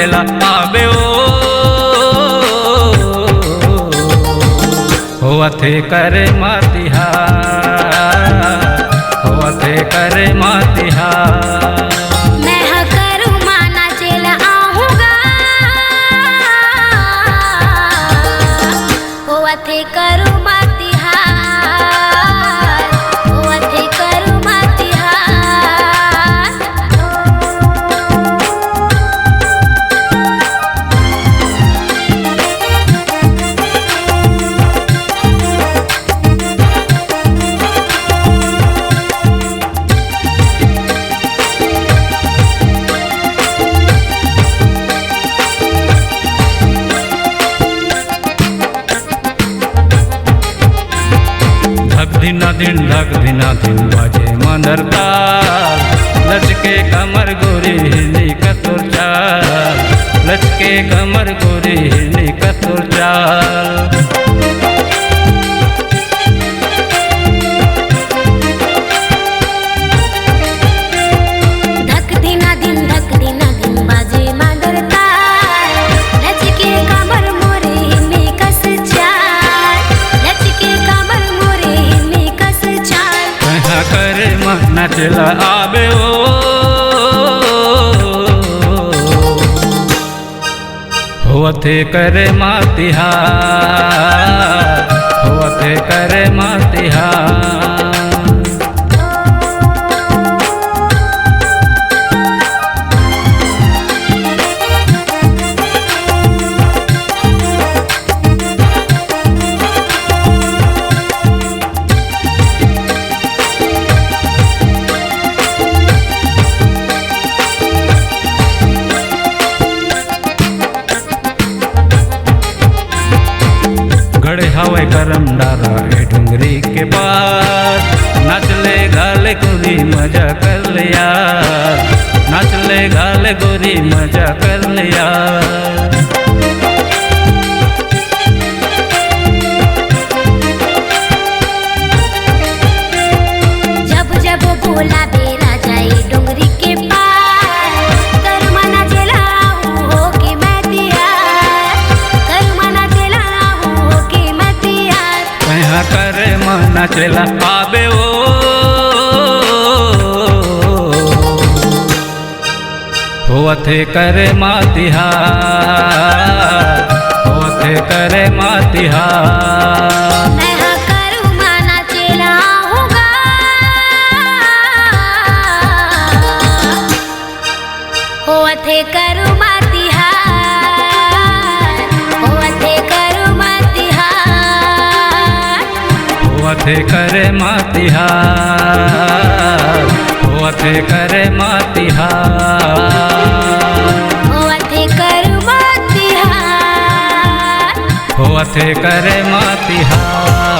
नाचेला आबे होवथे करे मातिहार, होवथे करे मातिहार। मैं करूँ माँ नाचेला आऊँगा, होवथे करूँ मातिहार, होवथे करूँ मातिहार। धक धिना दिन बाजे मंदरताल, लचके कमर गोरी हिरनी कतुर चाल, लचके कमर गोरी हिरनी कतुर चाल। धक दिना दिन बाजे मंदरताल, लचके कमर मोरे हिरनी कस चाल, लचके कमर मोरे हिरनी कस चाल। कहाँ करे माँ नाचेला आबे होवथे करे मातिहार, होवथे करे मातिहार। गड़े हवे करम डारा ए डुंगरी के पार, नाचले घाले गोरी मजा कर लिया, नाचले घाले गोरी मजा कर लिया। जब जब बोला बेरा जाए डुंगरी के पार, कर मना चला हो के मैं तियार, कर मना चला हो के मैं तियार। कहाँ करे माँ नाचेला आबे होवथे करे मातिहार, होवथे करे मातिहार। मैं करूँ माँ नाचेला आऊँगा, होवथे करूँ मातिहार, होवथे करूँ मातिहार। होवथे करे मातिहार, होवथे करे मातिहार, होवथे करूँ मातिहार, होवथे करे मातिहार।